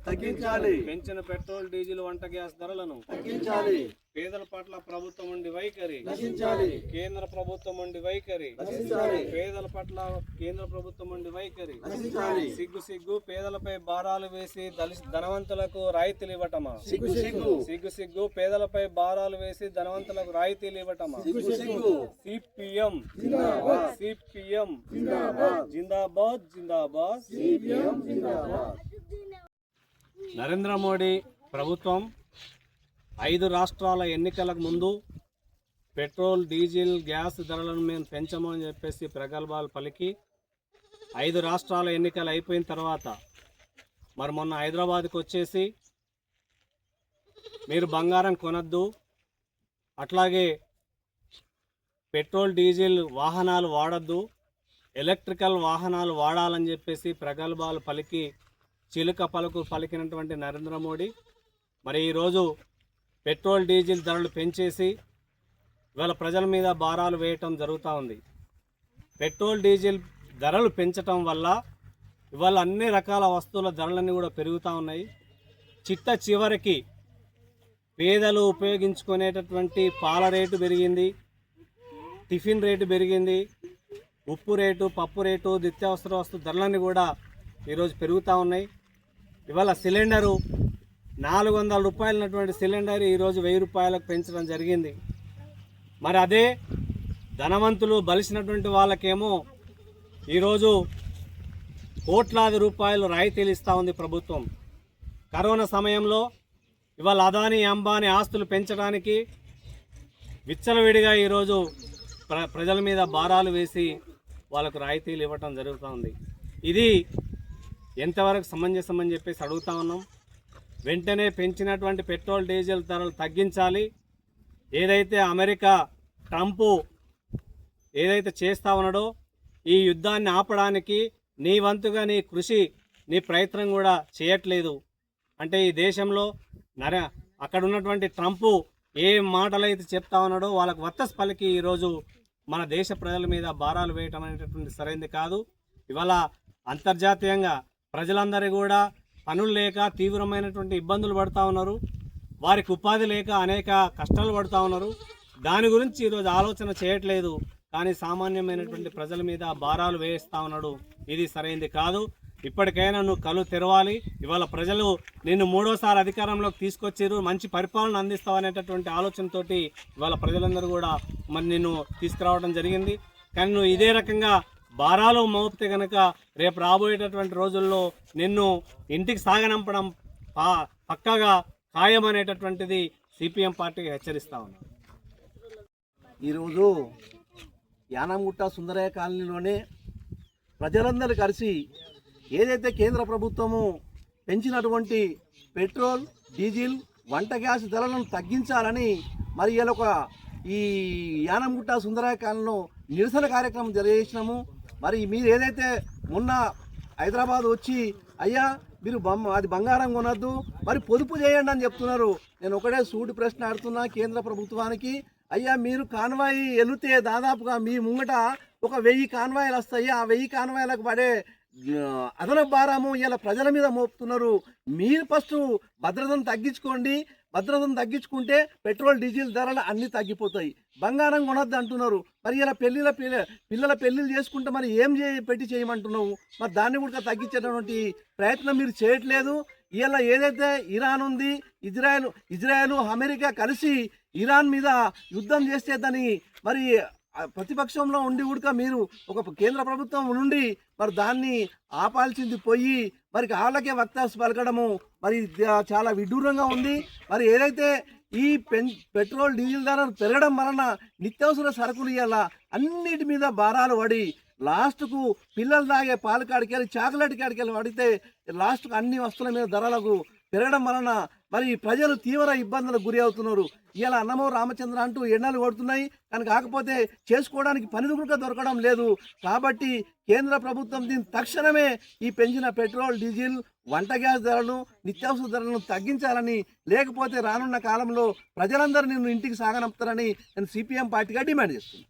తగ్గించాలి. పెంచిన petrol diesel వంట గ్యాస్ ధరలను తగ్గించాలి. పేదల పట్ల ప్రభుత్వం ఉండి వైఖరి నశించాలి. కేంద్ర ప్రభుత్వం ఉండి వైఖరి నశించాలి. పేదల పట్ల కేంద్ర ప్రభుత్వం ఉండి వైఖరి నశించాలి. సిగ్గు సిగ్గు పేదలపై భారాలు వేసి ధనవంతులకు రాయితీలు ఇవ్వటమా? సిగ్గు సిగ్గు. సిగ్గు సిగ్గు పేదలపై భారాలు వేసి ధనవంతులకు రాయితీలు ఇవ్వటమా? సిగ్గు సిగ్గు. సిపిఎం జిందాబాద్. సిపిఎం జిందాబాద్. జిందాబాద్ జిందాబాద్. సిపిఎం జిందాబాద్. నరేంద్ర మోడీ ప్రభుత్వం 5 రాష్ట్రాల ఎన్నికలకు ముందు పెట్రోల్ డీజిల్ గ్యాస్ ధరలను మేము పెంచమని చెప్పేసి ప్రగల్భాలు పలికి 5 రాష్ట్రాల ఎన్నికలు అయిపోయిన తర్వాత మరి మొన్న హైదరాబాద్కి వచ్చేసి మీరు బంగారం కొనద్దు, అట్లాగే పెట్రోల్ డీజిల్ వాహనాలు వాడద్దు, ఎలక్ట్రికల్ వాహనాలు వాడాలని చెప్పేసి ప్రగల్భాలు పలికి చిలుక పలుకు పలికినటువంటి నరేంద్ర మోడీ మరి ఈరోజు పెట్రోల్ డీజిల్ ధరలు పెంచేసి ఇవాళ ప్రజల మీద భారాలు వేయటం జరుగుతూ ఉంది. పెట్రోల్ డీజిల్ ధరలు పెంచటం వల్ల ఇవాళ అన్ని రకాల వస్తువుల ధరలన్నీ కూడా పెరుగుతూ ఉన్నాయి. చిట్ట చివరికి పేదలు ఉపయోగించుకునేటటువంటి పాల రేటు పెరిగింది, టిఫిన్ రేటు పెరిగింది, ఉప్పు రేటు, పప్పు రేటు, నిత్యావసర వస్తు ధరలన్నీ కూడా ఈరోజు పెరుగుతూ ఉన్నాయి. ఇవాళ సిలిండరు 400 రూపాయలన్నటువంటి సిలిండర్ ఈరోజు 1000 రూపాయలకు పెంచడం జరిగింది. మరి అదే ధనవంతులు బలిసినటువంటి వాళ్ళకేమో ఈరోజు కోట్లాది రూపాయలు రాయితీలు ఇస్తూ ఉంది ప్రభుత్వం. కరోనా సమయంలో ఇవాళ అదానీ అంబానీ ఆస్తులు పెంచడానికి విచ్చలవిడిగా ఈరోజు ప్రజల మీద భారాలు వేసి వాళ్ళకు రాయితీలు ఇవ్వటం జరుగుతూ ఉంది. ఇది ఎంతవరకు సమంజసం అని చెప్పేసి అడుగుతా ఉన్నాం. వెంటనే పెంచినటువంటి పెట్రోల్ డీజిల్ ధరలు తగ్గించాలి. ఏదైతే అమెరికా ట్రంప్ ఏదైతే చేస్తా ఉన్నాడో ఈ యుద్ధాన్ని ఆపడానికి నీ వంతుగా నీ కృషి, నీ ప్రయత్నం కూడా చేయట్లేదు. అంటే ఈ దేశంలో అక్కడ ఉన్నటువంటి ట్రంప్ ఏ మాటలైతే చెప్తా ఉన్నాడో వాళ్ళకు వత్తస్ పలికి ఈరోజు మన దేశ ప్రజల మీద భారాలు వేయటం అనేటటువంటి సరైనది కాదు. ఇవాళ అంతర్జాతీయంగా ప్రజలందరూ కూడా పనులు లేక తీవ్రమైనటువంటి ఇబ్బందులు పడుతూ ఉన్నారు, వారికి ఉపాధి లేక అనేక కష్టాలు పడుతూ ఉన్నారు. దాని గురించి ఈరోజు ఆలోచన చేయట్లేదు, కానీ సామాన్యమైనటువంటి ప్రజల మీద భారాలు వేయిస్తూ ఉన్నాడు. ఇది సరైనది కాదు. ఇప్పటికైనా నువ్వు కళ్ళు తెరవాలి. ఇవాళ ప్రజలు నిన్ను 3వసారి అధికారంలోకి తీసుకొచ్చారు, మంచి పరిపాలన అందిస్తావు అనేటటువంటి ఆలోచనతోటి ఇవాళ ప్రజలందరూ కూడా మరి నిన్ను తీసుకురావడం జరిగింది. కానీ నువ్వు ఇదే రకంగా భారాలు మోపితే కనుక రేపు రాబోయేటటువంటి రోజుల్లో నిన్ను ఇంటికి సాగనంపడం పక్కగా ఖాయమనేటటువంటిది సిపిఎం పార్టీకి హెచ్చరిస్తా ఉన్నాం. ఈరోజు యానంగుట్ట సుందరయ్య కాలనీలోనే ప్రజలందరూ కలిసి ఏదైతే కేంద్ర ప్రభుత్వము పెంచినటువంటి పెట్రోల్ డీజిల్ వంట గ్యాస్ ధరలను తగ్గించాలని మరి ఈ యానంగుట్ట సుందరయ్య కాలనీలో నిరసన కార్యక్రమం జరిగేసినాము. మరి మీరు ఏదైతే మొన్న హైదరాబాద్ వచ్చి అయ్యా మీరు అది బంగారం కొనద్దు, మరి పొదుపు చేయండి అని చెప్తున్నారు. నేను ఒకటే సూటి ప్రశ్న అడుగుతున్నా కేంద్ర ప్రభుత్వానికి. అయ్యా మీరు కాన్వాయి వెళితే దాదాపుగా మీ ముంగట ఒక 1000 కాన్వాయిలు వస్తాయి. ఆ 1000 కాన్వాయిలకు పడే అదనపు భారము ఇలా ప్రజల మీద మోపుతున్నారు. మీరు ఫస్ట్ భద్రతను తగ్గించుకోండి. భద్రతను తగ్గించుకుంటే పెట్రోల్ డీజిల్ ధరలు అన్నీ తగ్గిపోతాయి. బంగారం కొనొద్దు అంటున్నారు. మరి ఇలా పిల్లల పెళ్ళిళ్ళు చేసుకుంటే మరి ఏం పెట్టి చేయమంటున్నావు? మరి దాన్ని కూడా తగ్గించేటటువంటి ప్రయత్నం మీరు చేయట్లేదు. ఇలా ఏదైతే ఇరాన్ ఉంది, ఇజ్రాయెల్ అమెరికా కలిసి ఇరాన్ మీద యుద్ధం చేస్తే దాన్ని మరి ప్రతిపక్షంలో ఉండి కూడా మీరు ఒక కేంద్ర ప్రభుత్వం నుండి మరి దాన్ని ఆపాల్సింది పోయి మరి వాళ్ళకే వక్తాసు పలకడము మరి చాలా విడ్డూరంగా ఉంది. మరి ఏదైతే ఈ పెట్రోల్ డీజిల్ ధరలు పెరగడం వలన నిత్యావసర సరుకులు ఇవ్వాల అన్నిటి మీద భారాలు పడి లాస్ట్కు పిల్లలు తాగే పాలు కాడికెళ్ళి చాక్లెట్ కాడికెళ్ళి పడితే లాస్ట్కు అన్ని వస్తువుల మీద ధరలకు పెరగడం వలన మరి ప్రజలు తీవ్ర ఇబ్బందులకు గురి అవుతున్నారు. ఇలా అన్నమో రామచంద్ర అంటూ ఎండలు కొడుతున్నాయి, కానీ కాకపోతే చేసుకోవడానికి పని కూడా దొరకడం లేదు. కాబట్టి కేంద్ర ప్రభుత్వం దీన్ని తక్షణమే ఈ పెంచిన పెట్రోల్ డీజిల్ వంట గ్యాస్ ధరలను నిత్యావసర ధరలను తగ్గించాలని, లేకపోతే రానున్న కాలంలో ప్రజలందరూ నిన్ను ఇంటికి సాగనంపుతారని నేను సిపిఎం పార్టీగా డిమాండ్ చేస్తున్నాను.